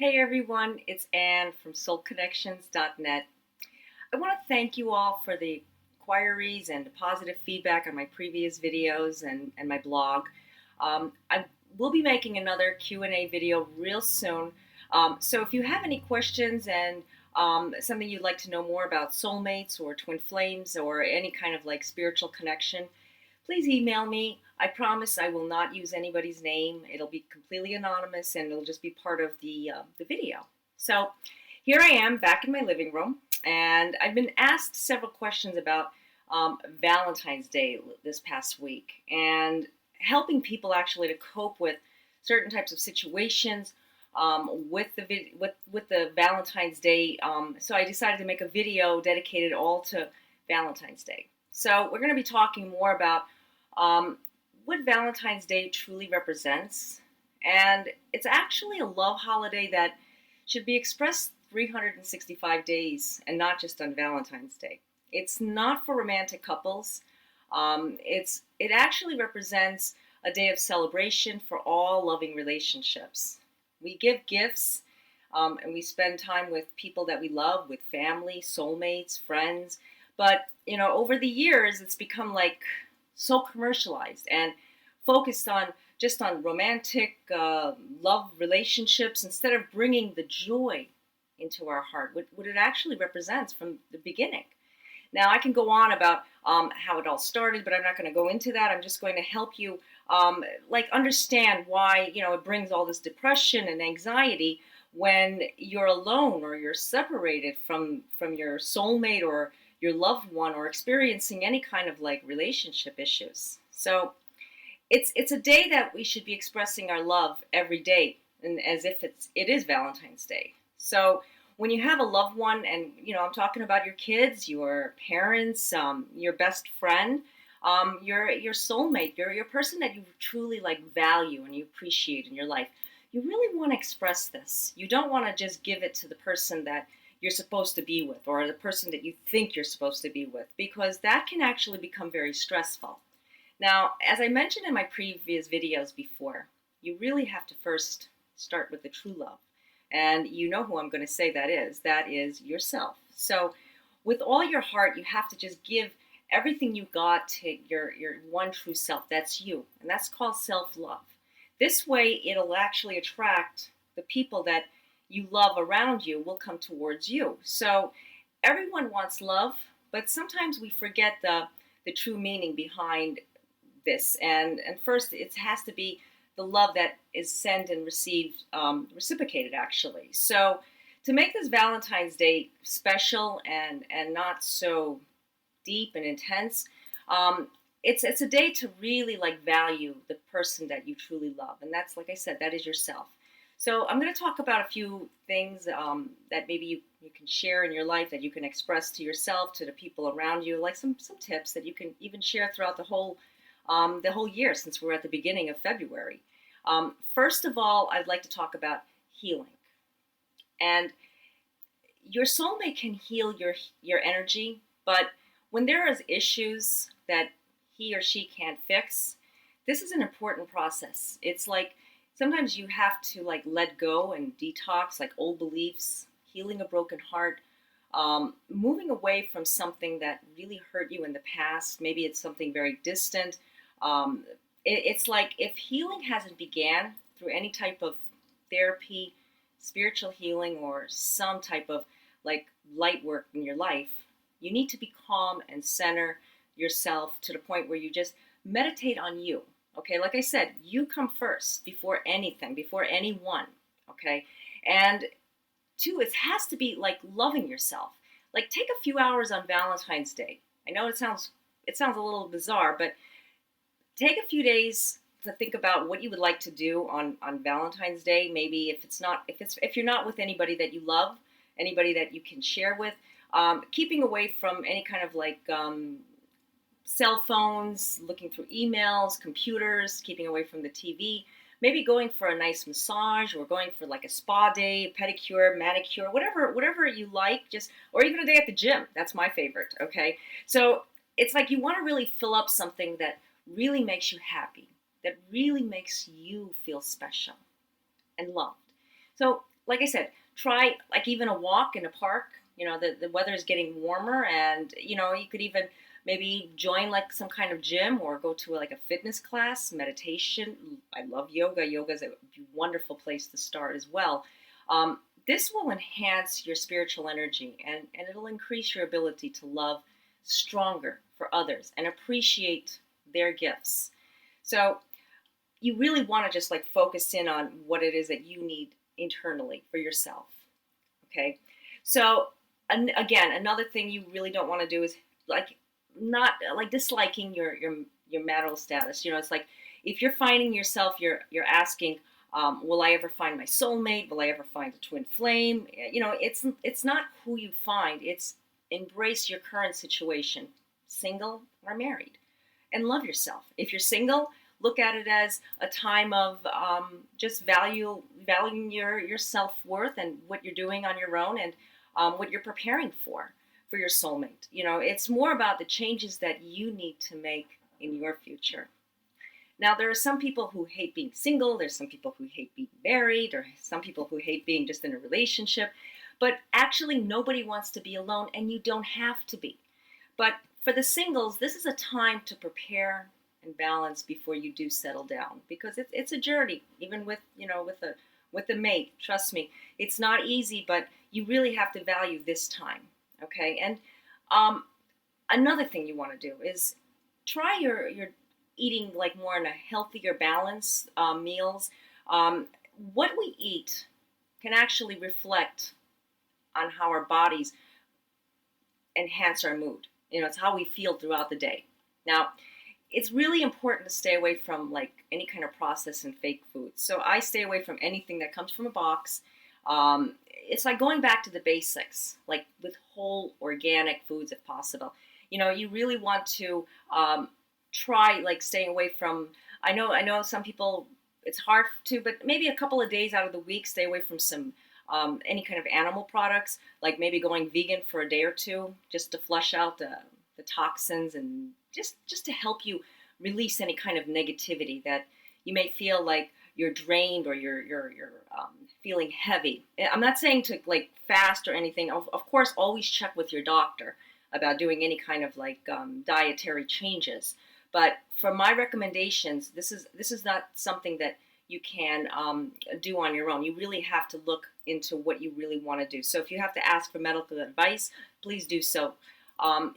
Hey everyone, it's Anne from soulconnections.net. I want to thank you all for the inquiries and positive feedback on my previous videos and my blog. I will be making another Q&A video real soon. So if you have any questions and something you'd like to know more about soulmates or twin flames or any kind of like spiritual connection, please email me. I promise I will not use anybody's name. It'll be completely anonymous and it'll just be part of the video. So here I am back in my living room, and I've been asked several questions about Valentine's Day this past week and helping people actually to cope with certain types of situations with the Valentine's Day. So I decided to make a video dedicated all to Valentine's Day. So we're going to be talking more about um, what Valentine's Day truly represents. And it's actually a love holiday that should be expressed 365 days and not just on Valentine's Day. It's not for romantic couples. It actually represents a day of celebration for all loving relationships. We give gifts and we spend time with people that we love, with family, soulmates, friends. But over the years, it's become like so commercialized and focused on just on romantic love relationships instead of bringing the joy into our heart, what it actually represents from the beginning. Now, I can go on about how it all started, but I'm not going to go into that. I'm just going to help you understand why it brings all this depression and anxiety when you're alone or you're separated from your soulmate or your loved one or experiencing any kind of like relationship issues. So it's a day that we should be expressing our love every day, and as if it is Valentine's Day. So when you have a loved one, and I'm talking about your kids, your parents, your best friend, your soulmate, your person that you truly like value and you appreciate in your life, you really want to express this. You don't want to just give it to the person that you're supposed to be with or the person that you think you're supposed to be with, because that can actually become very stressful. Now, as I mentioned in my previous videos before, you really have to first start with the true love. And you know who I'm going to say that is. That is yourself. So with all your heart, you have to just give everything you got to your one true self. That's you. And that's called self-love. This way, it'll actually attract the people that you love around you will come towards you. So everyone wants love, but sometimes we forget the true meaning behind this. And first, it has to be the love that is sent and received, reciprocated, actually. So to make this Valentine's Day special and not so deep and intense, it's a day to really like value the person that you truly love, and that's, like I said, that is yourself. So I'm going to talk about a few things that maybe you can share in your life, that you can express to yourself, to the people around you, like some tips that you can even share throughout the whole year, since we're at the beginning of February. First of all, I'd like to talk about healing. And your soulmate can heal your energy, but when there is issues that he or she can't fix, this is an important process. It's like sometimes you have to like let go and detox like old beliefs, healing a broken heart, moving away from something that really hurt you in the past. Maybe it's something very distant. Um, it's like if healing hasn't began through any type of therapy, spiritual healing, or some type of like light work in your life, you need to be calm and center yourself to the point where you just meditate on you. Okay, like I said, you come first before anything, before anyone. Okay, and two, it has to be like loving yourself. Like take a few hours on Valentine's Day. I know it sounds a little bizarre, but take a few days to think about what you would like to do on Valentine's Day. Maybe if you're not with anybody that you love, anybody that you can share with, keeping away from any kind of like cell phones, looking through emails, computers, keeping away from the TV. Maybe going for a nice massage or going for like a spa day, pedicure, manicure, whatever you like, just, or even a day at the gym. That's my favorite. Okay, so it's like you want to really fill up something that really makes you happy, that really makes you feel special and loved. So like I said, try like even a walk in a park. The weather is getting warmer, and you could even maybe join like some kind of gym or go to like a fitness class, meditation. I love yoga. Yoga is a wonderful place to start as well. This will enhance your spiritual energy, and it'll increase your ability to love stronger for others and appreciate their gifts. So you really want to just like focus in on what it is that you need internally for yourself. Okay. So, and again, another thing you really don't want to do is like not like disliking your marital status. It's like if you're finding yourself, you're asking, will I ever find my soulmate? Will I ever find a twin flame? It's not who you find. It's embrace your current situation, single or married, and love yourself. If you're single, look at it as a time of just valuing your self worth and what you're doing on your own, and what you're preparing for your soulmate. It's more about the changes that you need to make in your future. Now, there are some people who hate being single. There's some people who hate being married, or some people who hate being just in a relationship. But actually, nobody wants to be alone, and you don't have to be. But for the singles, this is a time to prepare and balance before you do settle down, because it's a journey. Even with a mate, trust me, it's not easy, but you really have to value this time. Okay, and another thing you want to do is try your eating like more in a healthier balance meals. What we eat can actually reflect on how our bodies enhance our mood. It's how we feel throughout the day. Now, it's really important to stay away from like any kind of processed and fake foods. So I stay away from anything that comes from a box. It's like going back to the basics, like with whole organic foods if possible. You really want to try like staying away from. I know some people it's hard to, but maybe a couple of days out of the week, stay away from some any kind of animal products, like maybe going vegan for a day or two, just to flush out the toxins, and just to help you release any kind of negativity that you may feel like you're drained, or you're feeling heavy. I'm not saying to like fast or anything. Of course, always check with your doctor about doing any kind of like dietary changes. But for my recommendations, this is not something that you can do on your own. You really have to look into what you really want to do. So if you have to ask for medical advice, please do so.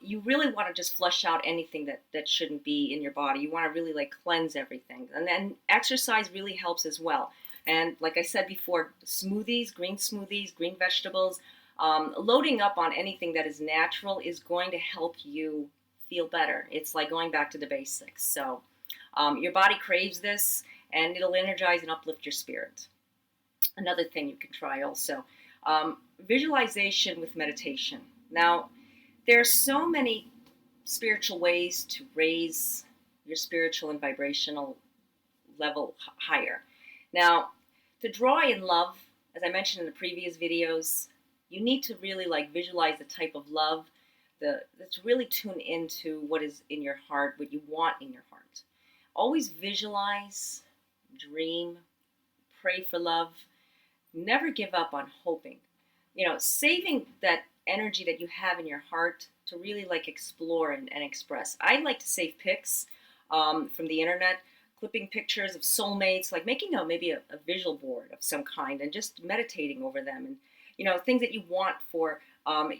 You really want to just flush out anything that shouldn't be in your body. You want to really like cleanse everything. And then exercise really helps as well. And like I said before, smoothies, green vegetables, loading up on anything that is natural is going to help you feel better. It's like going back to the basics. So your body craves this, and it'll energize and uplift your spirit. Another thing you can try also, visualization with meditation. Now, there are so many spiritual ways to raise your spiritual and vibrational level higher. Now, to draw in love, as I mentioned in the previous videos, you need to really like visualize the type of love, to really tune into what is in your heart, what you want in your heart. Always visualize, dream, pray for love. Never give up on hoping. Saving that energy that you have in your heart to really like explore and express. I like to save pics from the internet, clipping pictures of soulmates, like making maybe a visual board of some kind, and just meditating over them, and things that you want for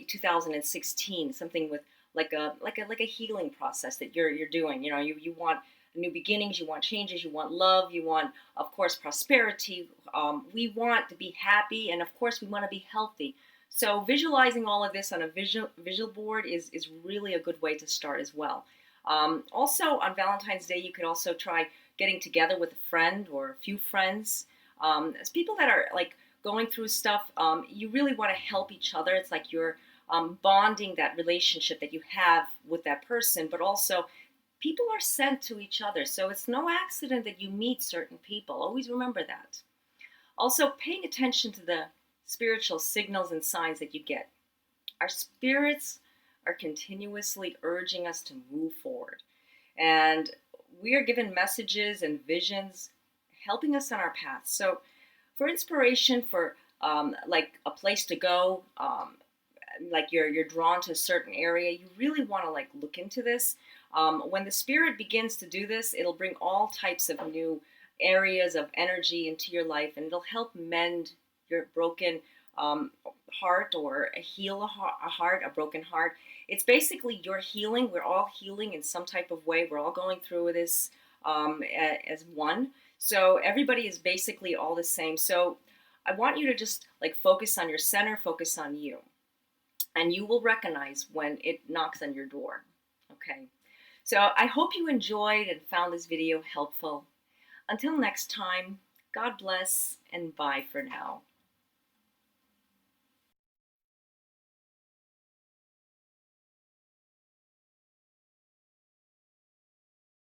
2016, something with like a healing process that you're doing. You want new beginnings, you want changes, you want love, you want, of course, prosperity. We want to be happy, and of course we want to be healthy. So visualizing all of this on a visual board is really a good way to start as well. Also, on Valentine's Day, you could also try getting together with a friend or a few friends. As people that are like going through stuff, you really want to help each other. It's like you're bonding that relationship that you have with that person, but also people are sent to each other. So it's no accident that you meet certain people. Always remember that. Also, paying attention to the spiritual signals and signs that you get. Our spirits are continuously urging us to move forward. And we are given messages and visions helping us on our path. So for inspiration, for like a place to go, like you're drawn to a certain area, you really want to like look into this. When the spirit begins to do this, it'll bring all types of new areas of energy into your life, and it'll help mend your broken um, heart, or heal a broken heart. It's basically your healing. We're all healing in some type of way. We're all going through this as one. So everybody is basically all the same. So I want you to just like focus on your center, focus on you, and you will recognize when it knocks on your door. Okay. So I hope you enjoyed and found this video helpful. Until next time, God bless and bye for now.